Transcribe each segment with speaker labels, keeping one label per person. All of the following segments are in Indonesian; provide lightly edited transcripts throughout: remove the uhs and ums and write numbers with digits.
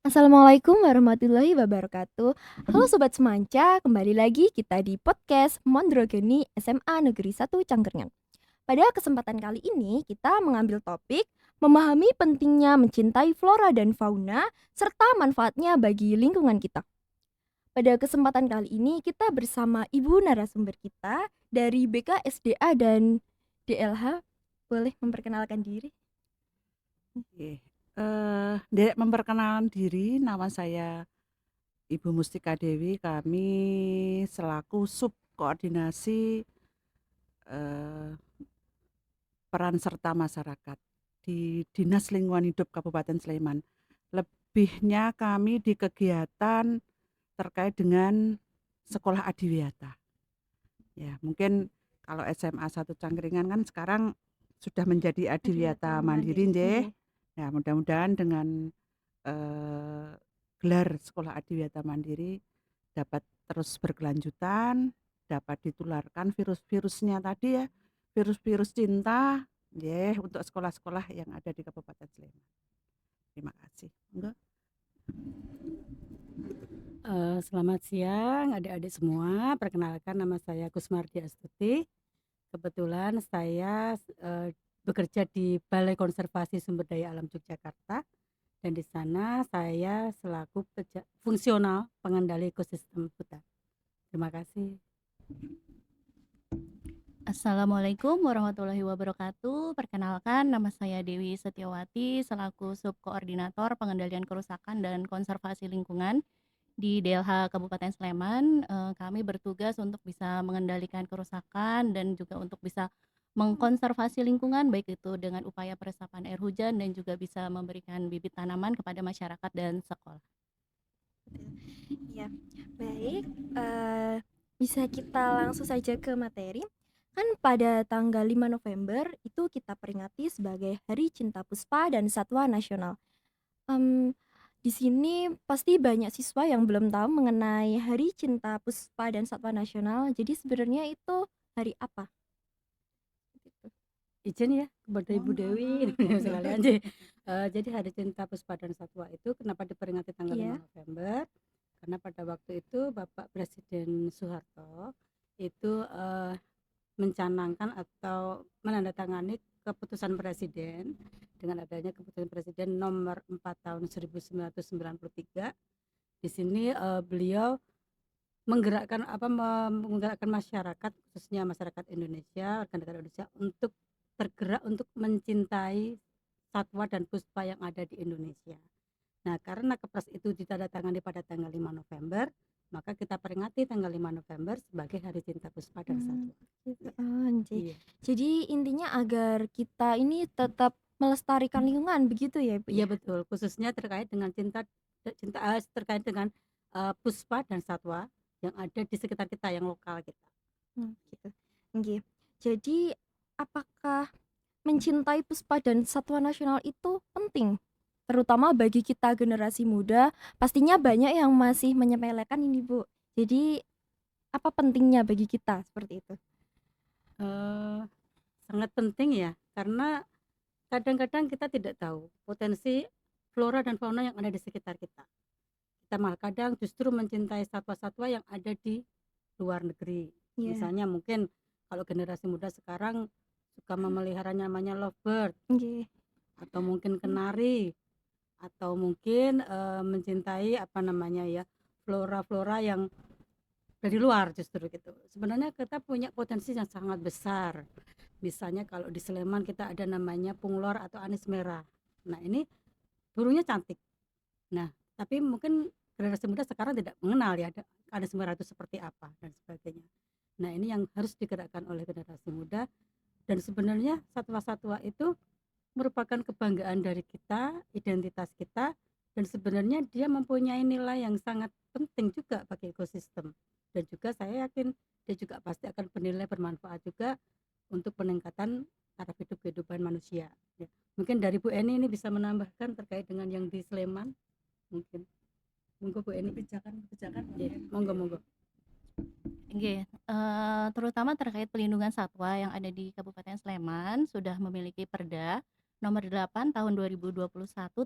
Speaker 1: Assalamualaikum warahmatullahi wabarakatuh. Halo Sobat Semanca, kembali lagi kita di podcast Mondrogeni SMA Negeri 1 Cangkerngan. Pada kesempatan kali ini kita mengambil topik memahami pentingnya mencintai flora dan fauna serta manfaatnya bagi lingkungan kita. Pada kesempatan kali ini kita bersama ibu narasumber kita dari BKSDA dan DLH. Boleh memperkenalkan diri?
Speaker 2: Oke, Dek memperkenalkan diri, nama saya Ibu Mustika Dewi. Kami selaku subkoordinasi eh, peran serta masyarakat di Dinas Lingkungan Hidup Kabupaten Sleman. Lebihnya kami di kegiatan terkait dengan sekolah adiwiyata. Ya, mungkin kalau SMA 1 Cangkringan kan sekarang sudah menjadi adiwiyata mandiri, nggih. Ya, mudah-mudahan dengan eh, gelar sekolah adiwiyata mandiri dapat terus berkelanjutan, dapat ditularkan virus-virusnya tadi ya, virus-virus cinta, ya, untuk sekolah-sekolah yang ada di Kabupaten Sleman. Terima kasih. Enggak?
Speaker 3: Selamat siang adik-adik semua, perkenalkan nama saya Kusmardi Astuti. Kebetulan saya bekerja di Balai Konservasi Sumber Daya Alam Yogyakarta dan di sana saya selaku fungsional pengendali ekosistem hutan. Terima kasih.
Speaker 4: Assalamualaikum warahmatullahi wabarakatuh. Perkenalkan, nama saya Dewi Setiawati selaku Subkoordinator Pengendalian Kerusakan dan Konservasi Lingkungan di DLH Kabupaten Sleman. Kami bertugas untuk bisa mengendalikan kerusakan dan juga untuk bisa mengkonservasi lingkungan, baik itu dengan upaya peresapan air hujan dan juga bisa memberikan bibit tanaman kepada masyarakat dan sekolah.
Speaker 1: Ya, baik. Bisa kita langsung saja ke materi. Kan pada tanggal 5 November itu kita peringati sebagai Hari Cinta Puspa dan Satwa Nasional. Mmm, di sini pasti banyak siswa yang belum tahu mengenai Hari Cinta Puspa dan Satwa Nasional. Jadi sebenarnya itu hari apa? Gitu.
Speaker 3: Izin ya kepada Ibu Dewi sekalian aja. Jadi Hari Cinta Puspa dan Satwa itu kenapa diperingati tanggal 5
Speaker 1: Iya.
Speaker 3: November? Karena pada waktu itu Bapak Presiden Soeharto itu mencanangkan atau menandatangani keputusan presiden dengan adanya keputusan presiden nomor 4 tahun 1993. Di sini beliau menggerakkan masyarakat, khususnya masyarakat Indonesia, warga negara Indonesia, untuk tergerak untuk mencintai satwa dan puspa yang ada di Indonesia. Nah, karena kepres itu ditandatangani pada tanggal 5 November, maka kita peringati tanggal 5 November sebagai Hari Cinta Puspa dan Satwa.
Speaker 1: Gitu.
Speaker 3: Ya,
Speaker 1: Anjay.
Speaker 3: iya,
Speaker 1: Jadi intinya agar kita ini tetap melestarikan lingkungan begitu ya, Bu,
Speaker 3: iya
Speaker 1: ya?
Speaker 3: betul. Khususnya terkait dengan terkait dengan puspa dan satwa yang ada di sekitar kita, yang lokal kita.
Speaker 1: Gitu. Nggih. Jadi apakah mencintai Puspa dan Satwa Nasional itu penting? Terutama bagi kita generasi muda, pastinya banyak yang masih menyepelekan ini, Bu. Jadi apa pentingnya bagi kita seperti itu?
Speaker 3: Eh, Sangat penting ya, karena kadang-kadang kita tidak tahu potensi flora dan fauna yang ada di sekitar kita. Kita malah kadang justru mencintai satwa-satwa yang ada di luar negeri.
Speaker 1: Iya.
Speaker 3: Misalnya mungkin kalau generasi muda sekarang suka memelihara namanya lovebird
Speaker 1: Nggih.
Speaker 3: atau mungkin kenari atau mungkin mencintai apa namanya ya, flora-flora yang dari luar justru gitu. Sebenarnya kita punya potensi yang sangat besar. Misalnya kalau di Sleman kita ada namanya punglor atau anis merah. Nah, ini burungnya cantik. Nah, tapi mungkin generasi muda sekarang tidak mengenal ya anis merah itu seperti apa dan sebagainya. Nah, ini yang harus digerakkan oleh generasi muda, dan sebenarnya satwa-satwa itu merupakan kebanggaan dari kita, identitas kita, dan sebenarnya dia mempunyai nilai yang sangat penting juga bagi ekosistem. Dan juga saya yakin dia juga pasti akan bernilai bermanfaat juga untuk peningkatan taraf hidup kehidupan manusia. Ya. Mungkin dari Bu Eni ini bisa menambahkan terkait dengan yang di Sleman, mungkin. Monggo Bu Eni.
Speaker 2: Kebijakan
Speaker 3: Ya,
Speaker 2: mungkin.
Speaker 3: monggo.
Speaker 4: Oke, terutama terkait pelindungan satwa yang ada di Kabupaten Sleman sudah memiliki perda Nomor 8 tahun 2021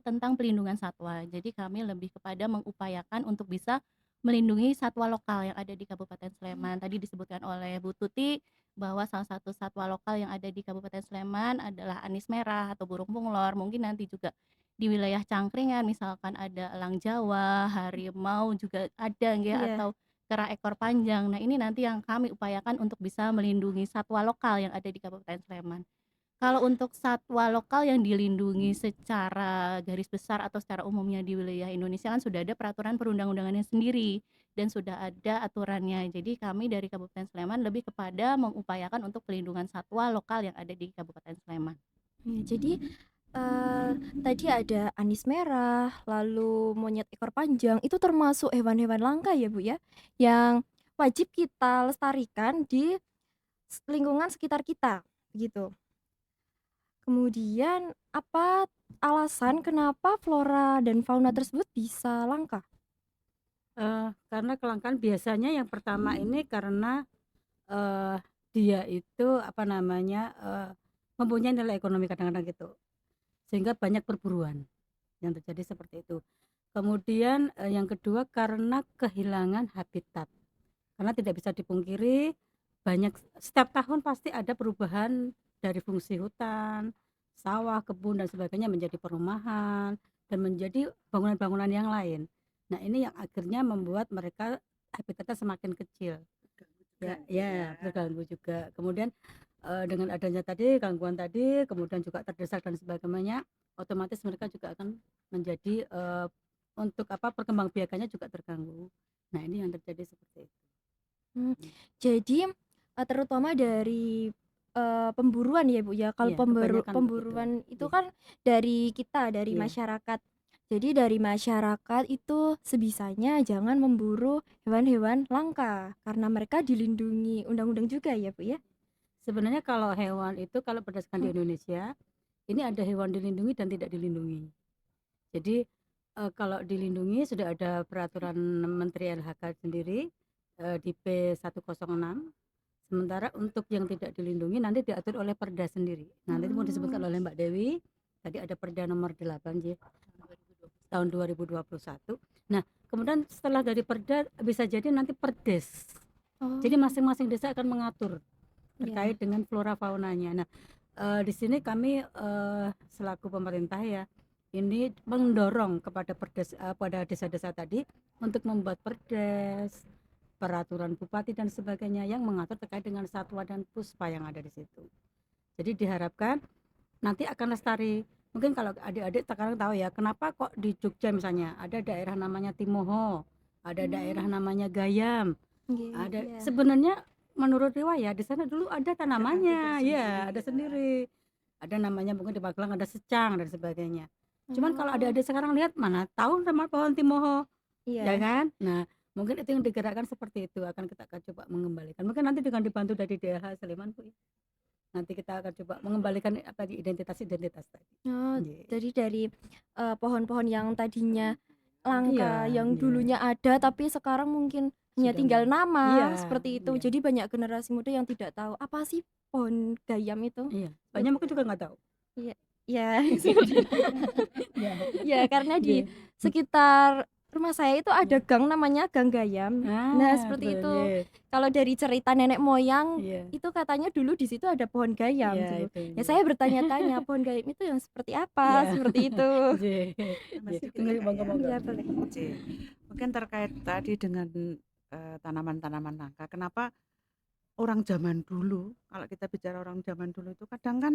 Speaker 4: tentang pelindungan satwa. Jadi kami lebih kepada mengupayakan untuk bisa melindungi satwa lokal yang ada di Kabupaten Sleman. Tadi disebutkan oleh Bu Tuti bahwa salah satu satwa lokal yang ada di Kabupaten Sleman adalah anis merah atau burung bunglon. Mungkin nanti juga di wilayah Cangkringan misalkan ada elang Jawa, harimau juga ada nggih,
Speaker 1: Iya.
Speaker 4: atau kera ekor panjang. Nah, ini nanti yang kami upayakan untuk bisa melindungi satwa lokal yang ada di Kabupaten Sleman. Kalau untuk satwa lokal yang dilindungi secara garis besar atau secara umumnya di wilayah Indonesia kan sudah ada peraturan perundang-undangannya sendiri dan sudah ada aturannya. Jadi kami dari Kabupaten Sleman lebih kepada mengupayakan untuk pelindungan satwa lokal yang ada di Kabupaten Sleman.
Speaker 1: Jadi tadi ada anis merah, lalu monyet ekor panjang, itu termasuk hewan-hewan langka ya Bu ya, yang wajib kita lestarikan di lingkungan sekitar kita, gitu. Kemudian apa alasan kenapa flora dan fauna tersebut bisa langka?
Speaker 3: Karena kelangkaan biasanya yang pertama ini karena, eee, dia itu mempunyai nilai ekonomi kadang-kadang gitu, sehingga banyak perburuan yang terjadi seperti itu. Kemudian, yang kedua karena kehilangan habitat, karena tidak bisa dipungkiri setiap tahun pasti ada perubahan dari fungsi hutan, sawah, kebun dan sebagainya menjadi perumahan dan menjadi bangunan-bangunan yang lain. Nah, ini yang akhirnya membuat mereka habitatnya semakin kecil. Ya, terganggu juga. Kemudian, dengan adanya tadi gangguan tadi, kemudian juga terdesak dan sebagainya, otomatis mereka juga akan menjadi, perkembangbiakannya juga terganggu. Nah, ini yang terjadi seperti itu.
Speaker 1: Mmm, jadi, terutama dari, pemburuan ya Bu ya, kalau
Speaker 3: Iya, kebanyakan begitu.
Speaker 1: pemburuan itu
Speaker 3: Iya.
Speaker 1: kan dari kita, dari
Speaker 3: Iya.
Speaker 1: masyarakat. Jadi dari masyarakat itu sebisanya jangan memburu hewan-hewan langka, karena mereka dilindungi undang-undang juga ya Bu ya?
Speaker 3: Sebenarnya kalau hewan itu kalau berdasarkan di
Speaker 1: Mmm.
Speaker 3: Indonesia, ini ada hewan dilindungi dan tidak dilindungi. Jadi, kalau dilindungi sudah ada peraturan Menteri LHK sendiri, di P106. Sementara untuk yang tidak dilindungi nanti diatur oleh Perda sendiri. Nanti mau disebutkan oleh Mbak Dewi, tadi ada Perda nomor 8 tahun 2021. Nah, kemudian setelah dari Perda bisa jadi nanti Perdes. Jadi
Speaker 1: Oh,
Speaker 3: masing-masing desa akan mengatur terkait
Speaker 1: iya.
Speaker 3: dengan flora faunanya. Nah, di sini kami, selaku pemerintah ya, ini mendorong kepada pada desa-desa tadi untuk membuat perdes, peraturan bupati dan sebagainya yang mengatur terkait dengan satwa dan puspa yang ada di situ. Jadi diharapkan nanti akan lestari. Mungkin kalau adik-adik sekarang tahu ya, kenapa kok di Jogja misalnya ada daerah namanya Timoho, ada daerah
Speaker 1: Mmm,
Speaker 3: namanya Gayam,
Speaker 1: nggih,
Speaker 3: ada
Speaker 1: iya.
Speaker 3: sebenarnya menurut riwayat di sana dulu ada tanamannya, ya ada
Speaker 2: tersendiri.
Speaker 3: sendiri. Ada namanya mungkin di Magelang ada secang dan sebagainya. Cuman kalau
Speaker 1: Oh,
Speaker 3: adik-adik sekarang lihat mana tahu nama pohon Timoho, ya
Speaker 1: iya.
Speaker 3: kan? Nah, mungkin itu yang digerakkan seperti itu kita akan coba mengembalikan. Mungkin nanti dengan dibantu dari DLH Sleman Bu, ya. Nanti kita akan coba mengembalikan identitas-identitas tadi.
Speaker 1: Oh,
Speaker 3: Nggih.
Speaker 1: jadi dari, pohon-pohon yang tadinya
Speaker 3: Iya,
Speaker 1: langka, yang
Speaker 3: iya,
Speaker 1: dulunya ada tapi sekarang mungkin hanya
Speaker 3: sudah
Speaker 1: tinggal
Speaker 3: iya,
Speaker 1: nama, seperti itu.
Speaker 3: iya,
Speaker 1: Jadi banyak generasi muda yang tidak tahu, apa sih pohon gayam itu?
Speaker 3: iya.
Speaker 1: Bet
Speaker 3: Banyak mungkin juga nggak tahu.
Speaker 1: iya, iya, seperti
Speaker 3: Iya,
Speaker 1: ya karena di
Speaker 3: nggih.
Speaker 1: sekitar rumah saya itu ada gang namanya Gang Gayam. Nah, seperti
Speaker 3: Betul,
Speaker 1: itu.
Speaker 3: nggih.
Speaker 1: Kalau dari cerita nenek moyang,
Speaker 3: Iya,
Speaker 1: itu katanya dulu di situ ada pohon gayam
Speaker 3: iya
Speaker 1: dulu.
Speaker 3: itu,
Speaker 1: Ya
Speaker 3: nggih.
Speaker 1: saya bertanya-tanya, pohon gayam itu yang seperti apa?
Speaker 3: Iya,
Speaker 1: Seperti itu.
Speaker 3: nggih, nggih.
Speaker 2: Masih
Speaker 3: Nggih,
Speaker 2: Kak ya.
Speaker 3: monggo-monggo.
Speaker 1: Iya, boleh.
Speaker 2: Oke. Mungkin terkait tadi dengan tanaman-tanaman langka. Kenapa orang zaman dulu, kalau kita bicara orang zaman dulu itu kadang kan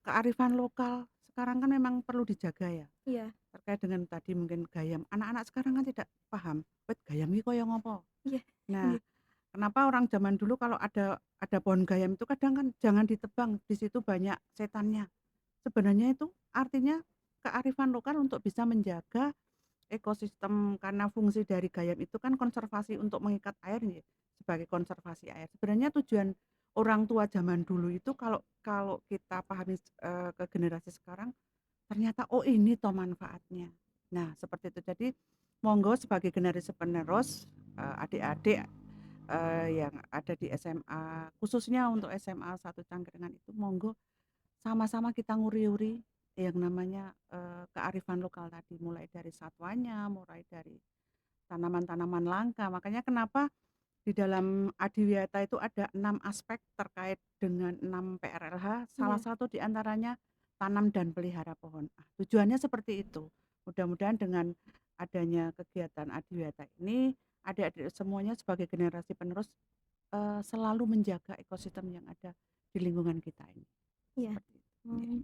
Speaker 2: kearifan lokal sekarang kan memang perlu dijaga ya.
Speaker 1: Iya,
Speaker 2: Terkait dengan tadi mungkin gayam. Anak-anak sekarang kan tidak paham, "Wet gayam iki koyo ngopo?"
Speaker 1: iya,
Speaker 2: Nah,
Speaker 1: nggih.
Speaker 2: kenapa orang zaman dulu kalau ada pohon gayam itu kadang kan jangan ditebang, di situ banyak setannya. Sebenarnya itu artinya kearifan lokal untuk bisa menjaga ekosistem karena fungsi dari gayam itu kan konservasi untuk mengikat air nih, sebagai konservasi air. Sebenarnya tujuan orang tua zaman dulu itu kalau kalau kita pahami ke generasi sekarang ternyata oh ini toh manfaatnya. Nah, seperti itu. Jadi monggo sebagai generasi penerus adik-adik yang ada di SMA khususnya untuk SMA 1 Cangkringan itu monggo sama-sama kita nguri-uri yang namanya kearifan lokal tadi, mulai dari satwanya, mulai dari tanaman-tanaman langka. Makanya kenapa di dalam Adiwiyata itu ada 6 aspek terkait dengan 6 PRLH, salah
Speaker 1: Iya.
Speaker 2: satu diantaranya tanam dan pelihara pohon. Tujuannya seperti itu. Mudah-mudahan dengan adanya kegiatan Adiwiyata ini, adik-adik semuanya sebagai generasi penerus selalu menjaga ekosistem yang ada di lingkungan kita ini.
Speaker 1: Iya.
Speaker 2: Seperti itu.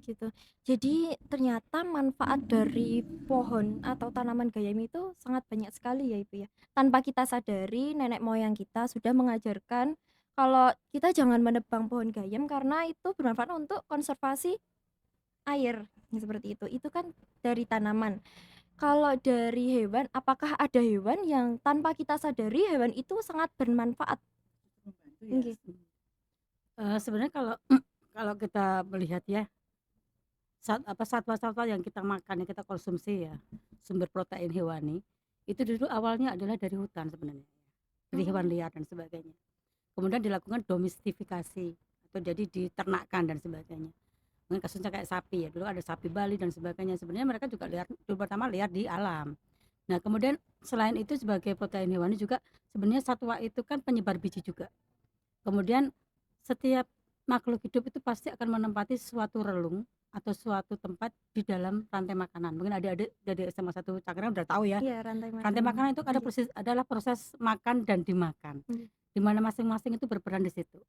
Speaker 1: Gitu. Jadi ternyata manfaat dari pohon atau tanaman gayam itu sangat banyak sekali ya Ibu ya. Tanpa kita sadari nenek moyang kita sudah mengajarkan kalau kita jangan menebang pohon gayam karena itu bermanfaat untuk konservasi air. Seperti itu. Itu kan dari tanaman. Kalau dari hewan, apakah ada hewan yang tanpa kita sadari hewan itu sangat bermanfaat?
Speaker 2: Membantu ya.
Speaker 1: Nggih.
Speaker 3: Sebenarnya kalau kalau kita melihat ya, satwa-satwa yang kita makan, yang kita konsumsi ya, sumber protein hewani, itu dulu awalnya adalah dari hutan sebenarnya, dari hewan
Speaker 1: Oh,
Speaker 3: liar dan sebagainya. Kemudian dilakukan domestifikasi atau jadi diternakkan dan sebagainya. Mungkin kasusnya kayak sapi ya, dulu ada sapi Bali dan sebagainya. Sebenarnya mereka juga liar, dulu pertama liar di alam. Nah, kemudian selain itu sebagai protein hewani juga sebenarnya satwa itu kan penyebar biji juga. Kemudian setiap makhluk hidup itu pasti akan menempati suatu relung atau suatu tempat di dalam rantai makanan. Mungkin adik-adik dari SMA 1 Cakra udah tahu ya.
Speaker 1: iya rantai
Speaker 3: Rantai
Speaker 1: makanan.
Speaker 3: makanan itu ada
Speaker 1: Nggih.
Speaker 3: adalah proses makan dan dimakan.
Speaker 1: Nggih.
Speaker 3: Di mana masing-masing itu berperan di situ.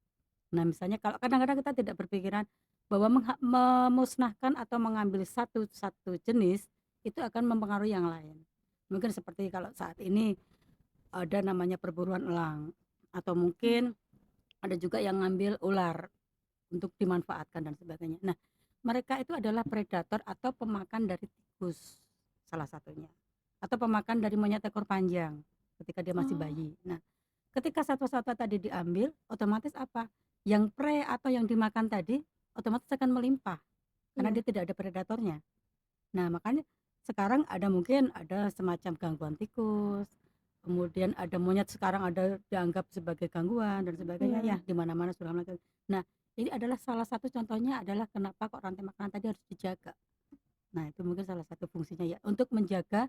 Speaker 3: Nah, misalnya kalau kadang-kadang kita tidak berpikiran bahwa memusnahkan atau mengambil satu jenis itu akan mempengaruhi yang lain. Mungkin seperti kalau saat ini ada namanya perburuan elang atau mungkin ada juga yang ngambil ular untuk dimanfaatkan dan sebagainya. Nah, mereka itu adalah predator atau pemakan dari tikus salah satunya. Atau pemakan dari monyet ekor panjang ketika dia masih
Speaker 1: Oh,
Speaker 3: bayi. Nah, ketika satwa-satwa tadi diambil, otomatis apa? Yang prey atau yang dimakan tadi otomatis akan melimpah karena
Speaker 1: iya.
Speaker 3: dia tidak ada predatornya. Nah, makanya sekarang mungkin ada semacam gangguan tikus, kemudian ada monyet sekarang ada dianggap sebagai gangguan dan sebagainya
Speaker 1: Iya.
Speaker 3: ya, di mana-mana sudah mulai. Nah, ini adalah salah satu contohnya adalah kenapa kok rantai makanan tadi harus dijaga. Nah, itu mungkin salah satu fungsinya ya untuk menjaga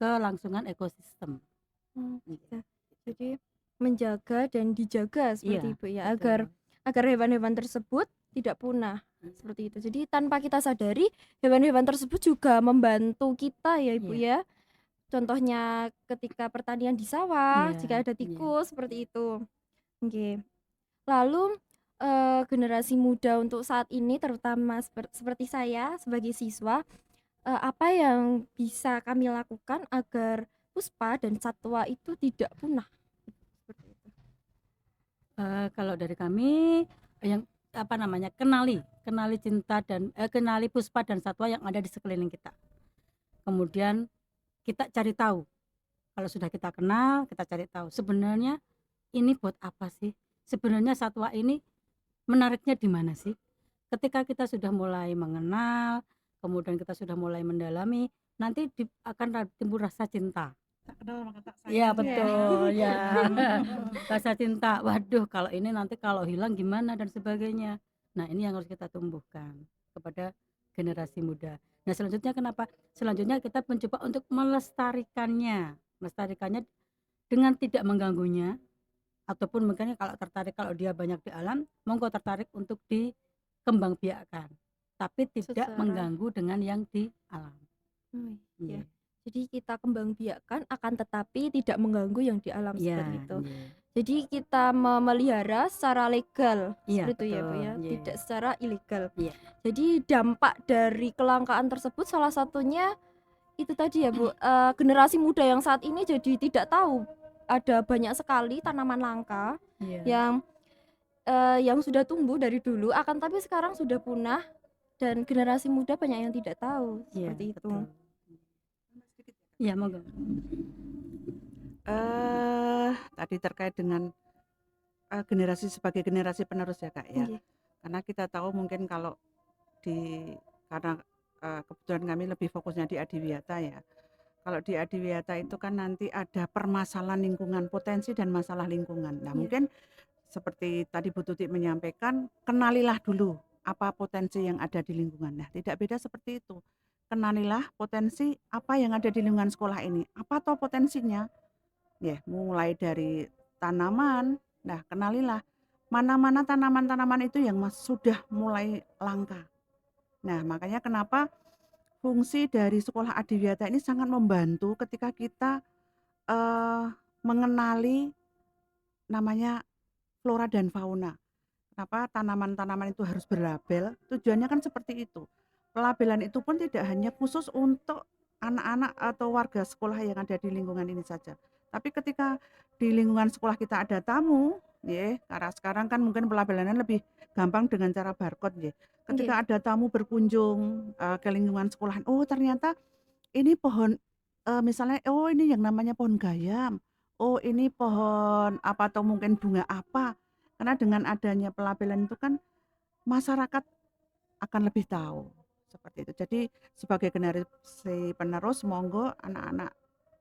Speaker 3: kelangsungan ekosistem.
Speaker 1: Gitu. Jadi menjaga dan dijaga seperti
Speaker 3: Iya,
Speaker 1: itu ya agar
Speaker 3: betul.
Speaker 1: hewan-hewan tersebut tidak punah seperti itu. Jadi tanpa kita sadari hewan-hewan tersebut juga membantu kita ya Ibu
Speaker 3: Iya,
Speaker 1: ya. Contohnya ketika pertanian di sawah
Speaker 3: iya,
Speaker 1: jika ada
Speaker 3: iya.
Speaker 1: tikus seperti itu. Oke. Lalu generasi muda untuk saat ini terutama seperti saya sebagai siswa, apa yang bisa kami lakukan agar puspa dan satwa itu tidak punah? Seperti itu.
Speaker 3: Kalau dari kami yang apa namanya, kenali cinta dan kenali puspa dan satwa yang ada di sekeliling kita. Kemudian kita cari tahu, kalau sudah kita kenal, kita cari tahu sebenarnya ini buat apa sih? Sebenarnya satwa ini menariknya di mana sih? Ketika kita sudah mulai mengenal, kemudian kita sudah mulai mendalami, nanti akan timbul rasa cinta.
Speaker 2: Tak kenal maka tak
Speaker 3: Iya
Speaker 2: sayang ya.
Speaker 3: betul ya. Rasa cinta. Waduh, kalau ini nanti kalau hilang gimana dan sebagainya. Nah, ini yang harus kita tumbuhkan kepada generasi muda. Nah, selanjutnya kenapa? Selanjutnya kita mencoba untuk melestarikannya. Melestarikannya dengan tidak mengganggunya ataupun mungkin kalau tertarik kalau dia banyak di alam, monggo tertarik untuk dikembangbiakkan. Tapi tidak
Speaker 1: Secara
Speaker 3: mengganggu dengan yang di alam.
Speaker 1: ya.
Speaker 3: Iya.
Speaker 1: Jadi kita kembangbiakkan akan tetapi tidak mengganggu yang di alam
Speaker 3: Iya,
Speaker 1: seperti itu.
Speaker 3: iya.
Speaker 1: Jadi kita memelihara secara legal
Speaker 3: Iya,
Speaker 1: seperti itu ya Bu
Speaker 3: betul.
Speaker 1: ya,
Speaker 3: Iya.
Speaker 1: tidak secara ilegal.
Speaker 3: Iya.
Speaker 1: Jadi dampak dari kelangkaan tersebut salah satunya itu tadi ya Bu, generasi muda yang saat ini jadi tidak tahu ada banyak sekali tanaman langka
Speaker 3: Iya.
Speaker 1: yang sudah tumbuh dari dulu akan tapi sekarang sudah punah dan generasi muda banyak yang tidak tahu
Speaker 3: Iya,
Speaker 1: seperti itu.
Speaker 3: betul. Iya, monggo.
Speaker 2: Tadi terkait dengan generasi sebagai generasi penerus ya Kak ya.
Speaker 1: Nggih.
Speaker 2: Karena kita tahu mungkin kalau karena kebetulan kami lebih fokusnya di Adiwiyata ya. Kalau di Adiwiyata itu kan nanti ada permasalahan lingkungan, potensi dan masalah lingkungan. Nah,
Speaker 1: Iya.
Speaker 2: mungkin seperti tadi Bu Tuti menyampaikan, kenalilah dulu apa potensi yang ada di lingkungan. Nah, tidak beda seperti itu. Kenalilah potensi apa yang ada di lingkungan sekolah ini. Apa toh potensinya? Ya, mulai dari tanaman. Nah, kenalilah mana-mana tanaman-tanaman itu yang sudah mulai langka. Nah, makanya kenapa fungsi dari sekolah adiwiyata ini sangat membantu ketika kita mengenali namanya flora dan fauna. Kenapa tanaman-tanaman itu harus berlabel? Tujuannya kan seperti itu. Pelabelan itu pun tidak hanya khusus untuk anak-anak atau warga sekolah yang ada di lingkungan ini saja. Tapi ketika di lingkungan sekolah kita ada tamu, ya, karena sekarang kan mungkin pelabelannya lebih gampang dengan cara barcode, ya. Ketika
Speaker 1: Nggih.
Speaker 2: ada tamu berkunjung ke lingkungan sekolahan, oh ternyata ini pohon, misalnya, oh ini yang namanya pohon gayam, oh ini pohon apa atau mungkin bunga apa. Karena dengan adanya pelabelan itu kan masyarakat akan lebih tahu, seperti itu. Jadi sebagai generasi penerus, monggo anak-anak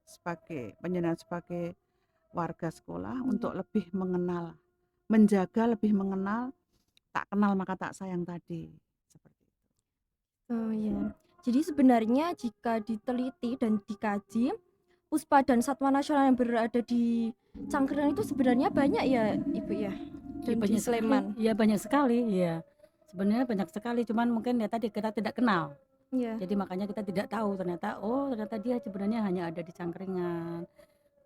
Speaker 2: sebagai warga sekolah untuk lebih mengenal, menjaga, lebih mengenal, tak kenal maka tak sayang tadi, seperti itu.
Speaker 1: Oh ya. Jadi sebenarnya jika diteliti dan dikaji, puspa dan satwa nasional yang berada di Cangkringan itu sebenarnya banyak ya, Ibu ya?
Speaker 3: Ya,
Speaker 1: Dan di
Speaker 3: banyak sekali.
Speaker 1: Sleman.
Speaker 3: Iya, banyak sekali. Iya. Sebenarnya banyak sekali, cuman mungkin ya tadi kita tidak kenal.
Speaker 1: Iya.
Speaker 3: Jadi makanya kita tidak tahu ternyata dia sebenarnya hanya ada di Cangkringan.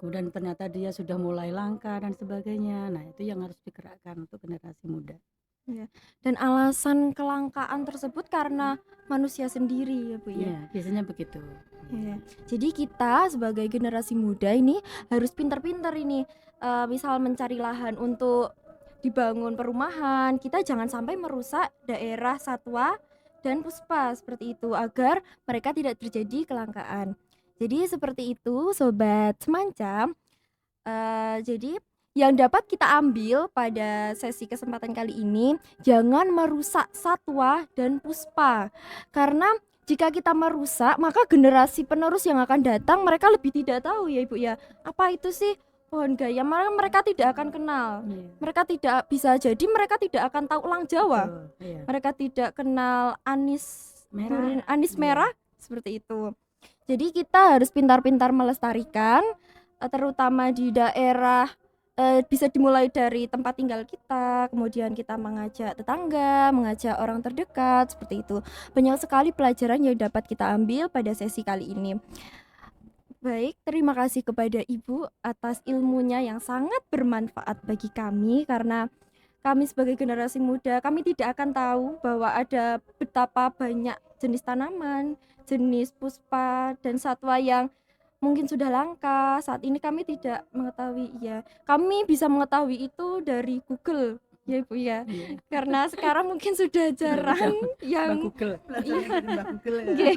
Speaker 3: Kemudian ternyata dia sudah mulai langka dan sebagainya. Nah, itu yang harus digerakkan untuk generasi muda.
Speaker 1: Iya. Dan alasan kelangkaan tersebut karena manusia sendiri ya, Bu ya.
Speaker 3: Iya, biasanya begitu.
Speaker 1: Iya. Jadi kita sebagai generasi muda ini harus pintar-pintar ini, misal mencari lahan untuk dibangun perumahan, kita jangan sampai merusak daerah satwa dan puspa seperti itu agar mereka tidak terjadi kelangkaan. Jadi seperti itu sobat semacam. Jadi yang dapat kita ambil pada sesi kesempatan kali ini, jangan merusak satwa dan puspa. Karena jika kita merusak, maka generasi penerus yang akan datang mereka lebih tidak tahu ya Ibu ya. Apa itu sih pohon gayam? Mereka tidak akan kenal.
Speaker 3: Iya.
Speaker 1: Mereka tidak bisa jadi mereka tidak akan tahu elang Jawa.
Speaker 3: Betul, iya.
Speaker 1: Mereka tidak kenal anis
Speaker 3: Merah.
Speaker 1: anis
Speaker 3: Iya.
Speaker 1: merah seperti itu. Jadi kita harus pintar-pintar melestarikan, terutama di daerah, bisa dimulai dari tempat tinggal kita, kemudian kita mengajak tetangga, mengajak orang terdekat, seperti itu. Banyak sekali pelajaran yang dapat kita ambil pada sesi kali ini. Baik, terima kasih kepada Ibu atas ilmunya yang sangat bermanfaat bagi kami, karena kami sebagai generasi muda, kami tidak akan tahu bahwa ada betapa banyak jenis tanaman, jenis puspa dan satwa yang mungkin sudah langka. Saat ini kami tidak mengetahui ya. Kami bisa mengetahui itu dari Google ya Ibu ya.
Speaker 3: Iya.
Speaker 1: Karena sekarang mungkin sudah jarang
Speaker 3: Mbak
Speaker 1: yang
Speaker 3: Google.
Speaker 2: Mbak Google ya.
Speaker 1: Nggih.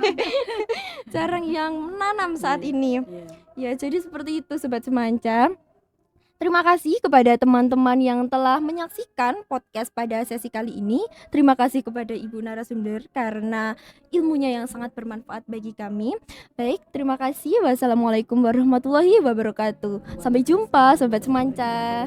Speaker 1: jarang yang menanam saat
Speaker 3: Iya.
Speaker 1: ini.
Speaker 3: Iya.
Speaker 1: Ya, jadi seperti itu Sobat Semanca. Terima kasih kepada teman-teman yang telah menyaksikan podcast pada sesi kali ini. Terima kasih kepada Ibu narasumber karena ilmunya yang sangat bermanfaat bagi kami. Baik, terima kasih. Wassalamualaikum warahmatullahi wabarakatuh. Sampai jumpa Sobat Semanca.